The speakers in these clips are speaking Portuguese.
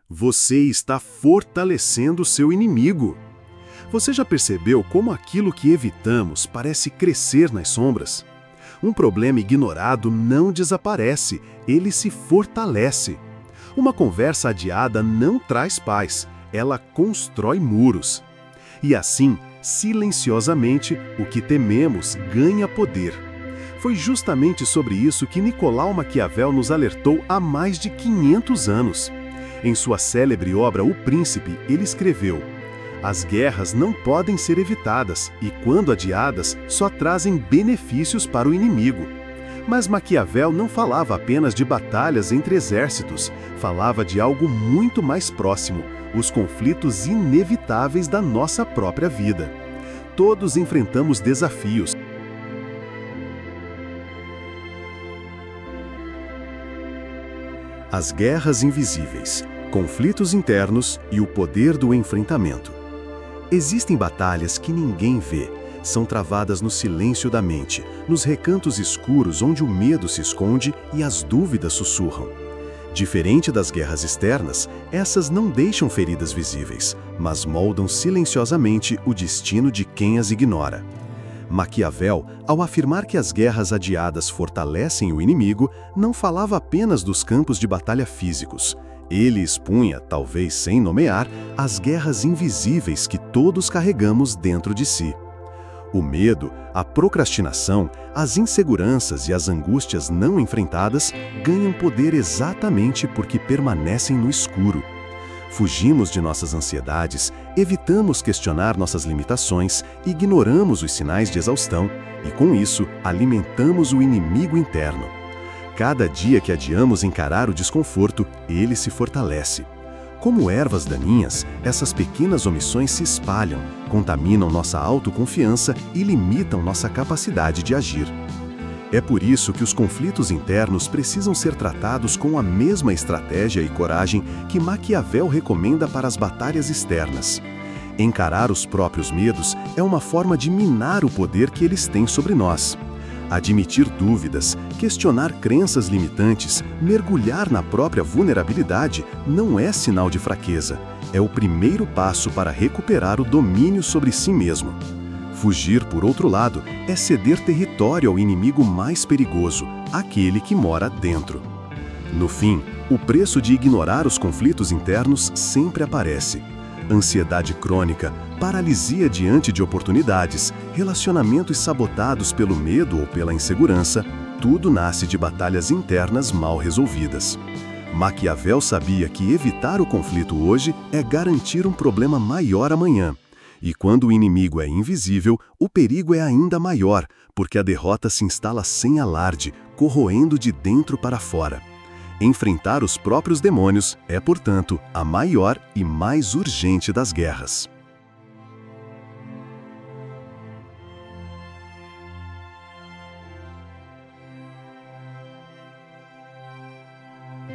Você está fortalecendo seu inimigo. Você já percebeu como aquilo que evitamos parece crescer nas sombras? Um problema ignorado não desaparece, ele se fortalece. Uma conversa adiada não traz paz, ela constrói muros. E assim, silenciosamente, o que tememos ganha poder. Foi justamente sobre isso que Nicolau Maquiavel nos alertou há mais de 500 anos. Em sua célebre obra O Príncipe, ele escreveu: "As guerras não podem ser evitadas e, quando adiadas, só trazem benefícios para o inimigo." Mas Maquiavel não falava apenas de batalhas entre exércitos, falava de algo muito mais próximo, os conflitos inevitáveis da nossa própria vida. Todos enfrentamos desafios. As guerras invisíveis, conflitos internos e o poder do enfrentamento. Existem batalhas que ninguém vê. São travadas no silêncio da mente, nos recantos escuros onde o medo se esconde e as dúvidas sussurram. Diferente das guerras externas, essas não deixam feridas visíveis, mas moldam silenciosamente o destino de quem as ignora. Maquiavel, ao afirmar que as guerras adiadas fortalecem o inimigo, não falava apenas dos campos de batalha físicos. Ele expunha, talvez sem nomear, as guerras invisíveis que todos carregamos dentro de si. O medo, a procrastinação, as inseguranças e as angústias não enfrentadas ganham poder exatamente porque permanecem no escuro. Fugimos de nossas ansiedades, evitamos questionar nossas limitações, ignoramos os sinais de exaustão e, com isso, alimentamos o inimigo interno. Cada dia que adiamos encarar o desconforto, ele se fortalece. Como ervas daninhas, essas pequenas omissões se espalham, contaminam nossa autoconfiança e limitam nossa capacidade de agir. É por isso que os conflitos internos precisam ser tratados com a mesma estratégia e coragem que Maquiavel recomenda para as batalhas externas. Encarar os próprios medos é uma forma de minar o poder que eles têm sobre nós. Admitir dúvidas, questionar crenças limitantes, mergulhar na própria vulnerabilidade não é sinal de fraqueza. É o primeiro passo para recuperar o domínio sobre si mesmo. Fugir, por outro lado, é ceder território ao inimigo mais perigoso, aquele que mora dentro. No fim, o preço de ignorar os conflitos internos sempre aparece. Ansiedade crônica, paralisia diante de oportunidades, relacionamentos sabotados pelo medo ou pela insegurança, tudo nasce de batalhas internas mal resolvidas. Maquiavel sabia que evitar o conflito hoje é garantir um problema maior amanhã. E quando o inimigo é invisível, o perigo é ainda maior, porque a derrota se instala sem alarde, corroendo de dentro para fora. Enfrentar os próprios demônios é, portanto, a maior e mais urgente das guerras.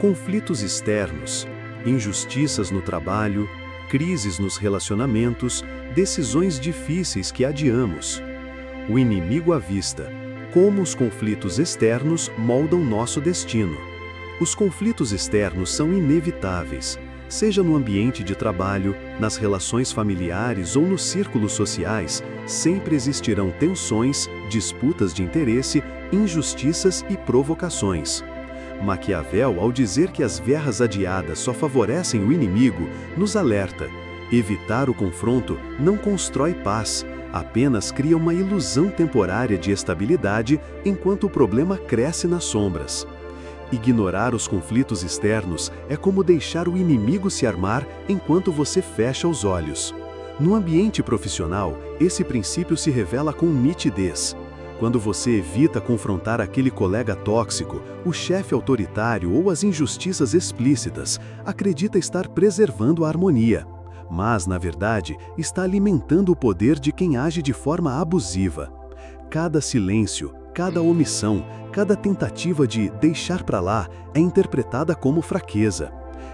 Conflitos externos, injustiças no trabalho, crises nos relacionamentos, decisões difíceis que adiamos. O inimigo à vista, como os conflitos externos moldam nosso destino. Os conflitos externos são inevitáveis, seja no ambiente de trabalho, nas relações familiares ou nos círculos sociais, sempre existirão tensões, disputas de interesse, injustiças e provocações. Maquiavel, ao dizer que as guerras adiadas só favorecem o inimigo, nos alerta: evitar o confronto não constrói paz, apenas cria uma ilusão temporária de estabilidade enquanto o problema cresce nas sombras. Ignorar os conflitos externos é como deixar o inimigo se armar enquanto você fecha os olhos. No ambiente profissional, esse princípio se revela com nitidez. Quando você evita confrontar aquele colega tóxico, o chefe autoritário ou as injustiças explícitas, acredita estar preservando a harmonia. Mas, na verdade, está alimentando o poder de quem age de forma abusiva. Cada silêncio, cada omissão, cada tentativa de deixar para lá é interpretada como fraqueza.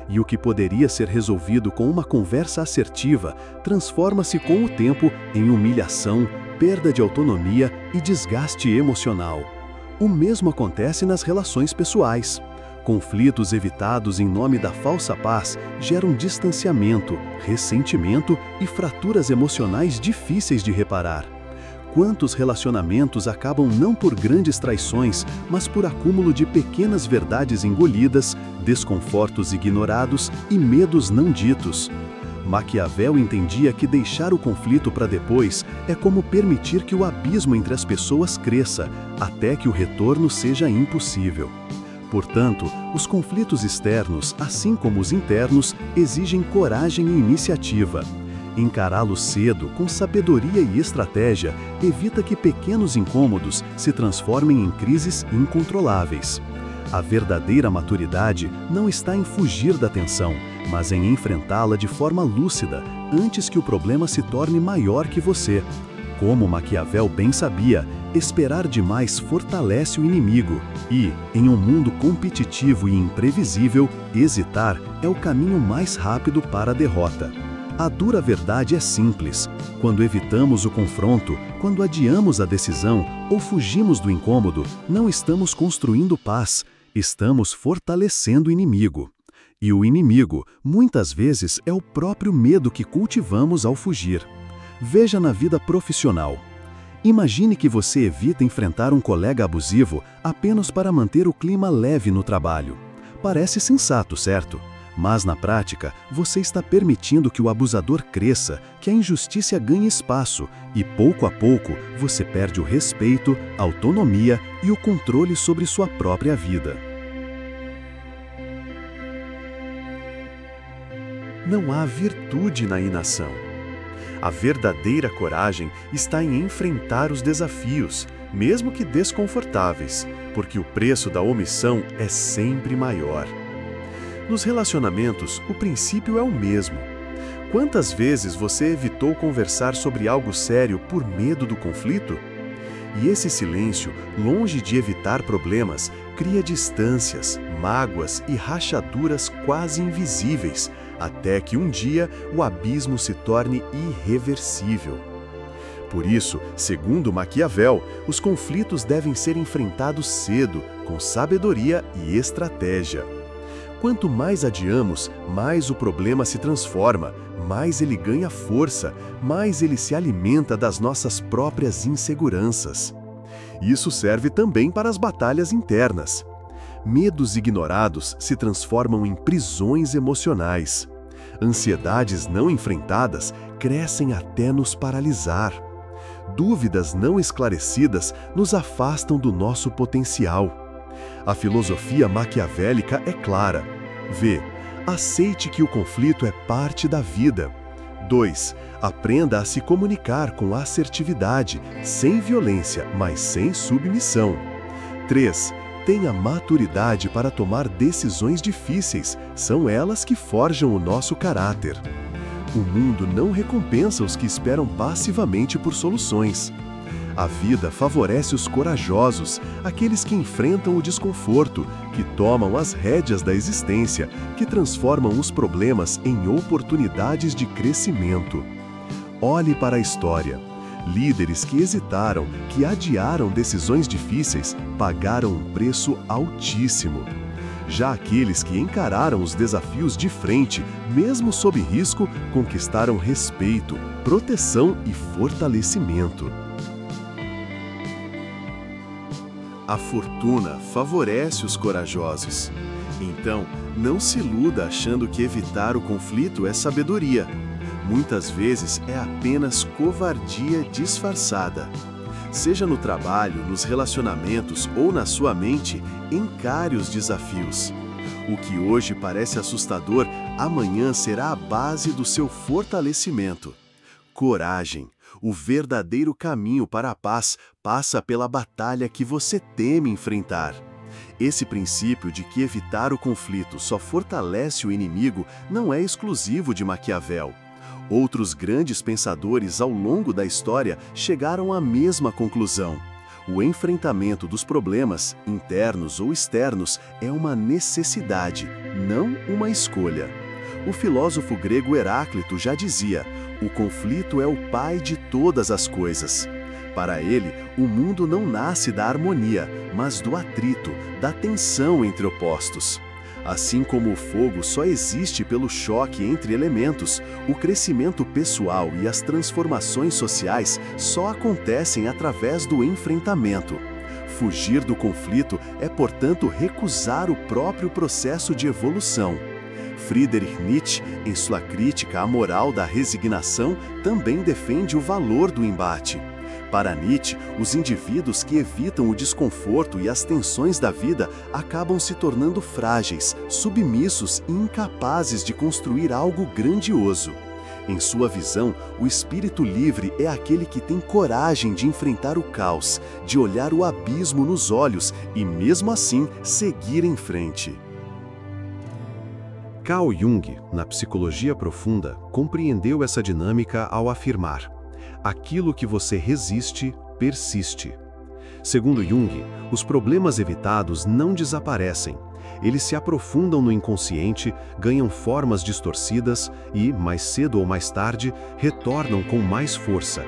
E o que poderia ser resolvido com uma conversa assertiva transforma-se com o tempo em humilhação, perda de autonomia e desgaste emocional. O mesmo acontece nas relações pessoais. Conflitos evitados em nome da falsa paz geram distanciamento, ressentimento e fraturas emocionais difíceis de reparar. Quantos relacionamentos acabam não por grandes traições, mas por acúmulo de pequenas verdades engolidas, desconfortos ignorados e medos não ditos? Maquiavel entendia que deixar o conflito para depois é como permitir que o abismo entre as pessoas cresça, até que o retorno seja impossível. Portanto, os conflitos externos, assim como os internos, exigem coragem e iniciativa. Encará-los cedo, com sabedoria e estratégia, evita que pequenos incômodos se transformem em crises incontroláveis. A verdadeira maturidade não está em fugir da tensão, mas em enfrentá-la de forma lúcida, antes que o problema se torne maior que você. Como Maquiavel bem sabia, esperar demais fortalece o inimigo e, em um mundo competitivo e imprevisível, hesitar é o caminho mais rápido para a derrota. A dura verdade é simples. Quando evitamos o confronto, quando adiamos a decisão ou fugimos do incômodo, não estamos construindo paz, estamos fortalecendo o inimigo. E o inimigo, muitas vezes, é o próprio medo que cultivamos ao fugir. Veja na vida profissional. Imagine que você evita enfrentar um colega abusivo apenas para manter o clima leve no trabalho. Parece sensato, certo? Mas na prática, você está permitindo que o abusador cresça, que a injustiça ganhe espaço e pouco a pouco você perde o respeito, a autonomia e o controle sobre sua própria vida. Não há virtude na inação. A verdadeira coragem está em enfrentar os desafios, mesmo que desconfortáveis, porque o preço da omissão é sempre maior. Nos relacionamentos, o princípio é o mesmo. Quantas vezes você evitou conversar sobre algo sério por medo do conflito? E esse silêncio, longe de evitar problemas, cria distâncias, mágoas e rachaduras quase invisíveis, até que um dia o abismo se torne irreversível. Por isso, segundo Maquiavel, os conflitos devem ser enfrentados cedo, com sabedoria e estratégia. Quanto mais adiamos, mais o problema se transforma, mais ele ganha força, mais ele se alimenta das nossas próprias inseguranças. Isso serve também para as batalhas internas. Medos ignorados se transformam em prisões emocionais. Ansiedades não enfrentadas crescem até nos paralisar. Dúvidas não esclarecidas nos afastam do nosso potencial. A filosofia maquiavélica é clara. V. Aceite que o conflito é parte da vida. 2. Aprenda a se comunicar com assertividade, sem violência, mas sem submissão. 3. Tenha maturidade para tomar decisões difíceis, são elas que forjam o nosso caráter. O mundo não recompensa os que esperam passivamente por soluções. A vida favorece os corajosos, aqueles que enfrentam o desconforto, que tomam as rédeas da existência, que transformam os problemas em oportunidades de crescimento. Olhe para a história. Líderes que hesitaram, que adiaram decisões difíceis, pagaram um preço altíssimo. Já aqueles que encararam os desafios de frente, mesmo sob risco, conquistaram respeito, proteção e fortalecimento. A fortuna favorece os corajosos. Então, não se iluda achando que evitar o conflito é sabedoria. Muitas vezes é apenas covardia disfarçada. Seja no trabalho, nos relacionamentos ou na sua mente, encare os desafios. O que hoje parece assustador, amanhã será a base do seu fortalecimento. Coragem. O verdadeiro caminho para a paz passa pela batalha que você teme enfrentar. Esse princípio de que evitar o conflito só fortalece o inimigo não é exclusivo de Maquiavel. Outros grandes pensadores ao longo da história chegaram à mesma conclusão. O enfrentamento dos problemas, internos ou externos, é uma necessidade, não uma escolha. O filósofo grego Heráclito já dizia: o conflito é o pai de todas as coisas. Para ele, o mundo não nasce da harmonia, mas do atrito, da tensão entre opostos. Assim como o fogo só existe pelo choque entre elementos, o crescimento pessoal e as transformações sociais só acontecem através do enfrentamento. Fugir do conflito é, portanto, recusar o próprio processo de evolução. Friedrich Nietzsche, em sua crítica à moral da resignação, também defende o valor do embate. Para Nietzsche, os indivíduos que evitam o desconforto e as tensões da vida acabam se tornando frágeis, submissos e incapazes de construir algo grandioso. Em sua visão, o espírito livre é aquele que tem coragem de enfrentar o caos, de olhar o abismo nos olhos e, mesmo assim, seguir em frente. Carl Jung, na Psicologia Profunda, compreendeu essa dinâmica ao afirmar: aquilo que você resiste, persiste. Segundo Jung, os problemas evitados não desaparecem. Eles se aprofundam no inconsciente, ganham formas distorcidas e, mais cedo ou mais tarde, retornam com mais força.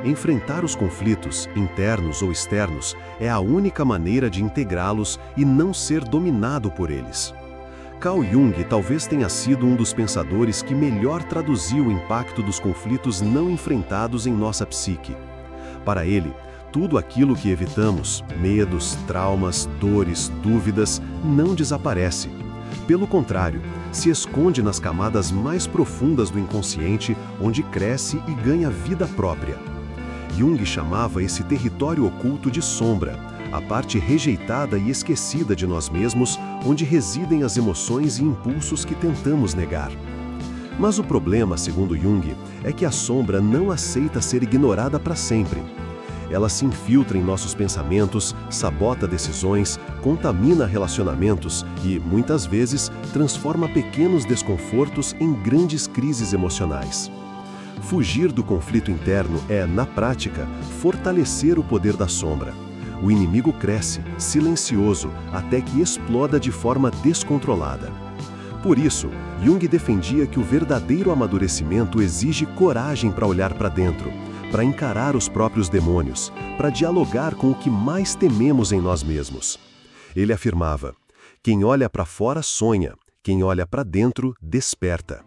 Enfrentar os conflitos, internos ou externos, é a única maneira de integrá-los e não ser dominado por eles. Carl Jung talvez tenha sido um dos pensadores que melhor traduziu o impacto dos conflitos não enfrentados em nossa psique. Para ele, tudo aquilo que evitamos, medos, traumas, dores, dúvidas, não desaparece. Pelo contrário, se esconde nas camadas mais profundas do inconsciente, onde cresce e ganha vida própria. Jung chamava esse território oculto de sombra, a parte rejeitada e esquecida de nós mesmos, onde residem as emoções e impulsos que tentamos negar. Mas o problema, segundo Jung, é que a sombra não aceita ser ignorada para sempre. Ela se infiltra em nossos pensamentos, sabota decisões, contamina relacionamentos e, muitas vezes, transforma pequenos desconfortos em grandes crises emocionais. Fugir do conflito interno é, na prática, fortalecer o poder da sombra. O inimigo cresce, silencioso, até que exploda de forma descontrolada. Por isso, Jung defendia que o verdadeiro amadurecimento exige coragem para olhar para dentro, para encarar os próprios demônios, para dialogar com o que mais tememos em nós mesmos. Ele afirmava: quem olha para fora sonha, quem olha para dentro desperta.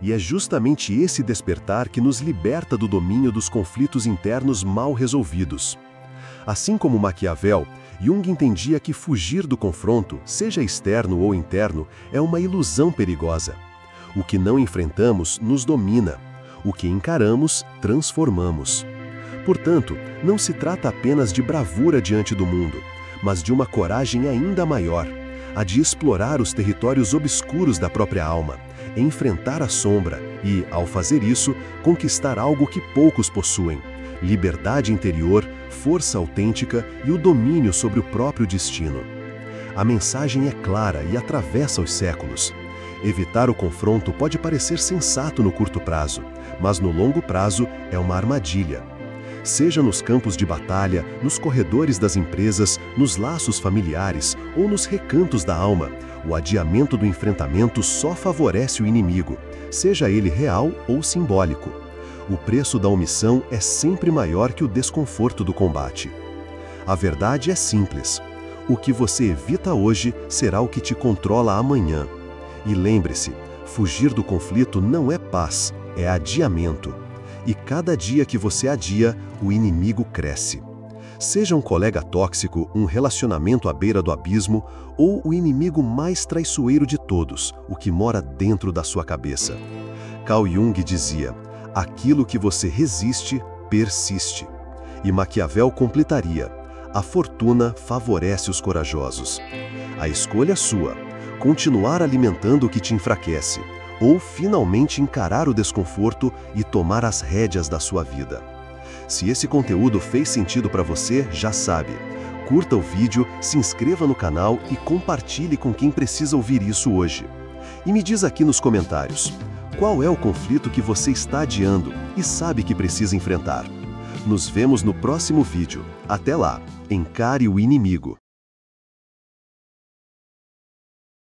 E é justamente esse despertar que nos liberta do domínio dos conflitos internos mal resolvidos. Assim como Maquiavel, Jung entendia que fugir do confronto, seja externo ou interno, é uma ilusão perigosa. O que não enfrentamos nos domina. O que encaramos, transformamos. Portanto, não se trata apenas de bravura diante do mundo, mas de uma coragem ainda maior, a de explorar os territórios obscuros da própria alma, enfrentar a sombra e, ao fazer isso, conquistar algo que poucos possuem: liberdade interior, força autêntica e o domínio sobre o próprio destino. A mensagem é clara e atravessa os séculos. Evitar o confronto pode parecer sensato no curto prazo, mas no longo prazo é uma armadilha. Seja nos campos de batalha, nos corredores das empresas, nos laços familiares ou nos recantos da alma, o adiamento do enfrentamento só favorece o inimigo, seja ele real ou simbólico. O preço da omissão é sempre maior que o desconforto do combate. A verdade é simples: o que você evita hoje será o que te controla amanhã. E lembre-se, fugir do conflito não é paz, é adiamento. E cada dia que você adia, o inimigo cresce. Seja um colega tóxico, um relacionamento à beira do abismo ou o inimigo mais traiçoeiro de todos, o que mora dentro da sua cabeça. Carl Jung dizia: aquilo que você resiste, persiste. E Maquiavel completaria: a fortuna favorece os corajosos. A escolha é sua: continuar alimentando o que te enfraquece, ou finalmente encarar o desconforto e tomar as rédeas da sua vida. Se esse conteúdo fez sentido para você, já sabe. Curta o vídeo, se inscreva no canal e compartilhe com quem precisa ouvir isso hoje. E me diz aqui nos comentários: qual é o conflito que você está adiando e sabe que precisa enfrentar? Nos vemos no próximo vídeo. Até lá, encare o inimigo.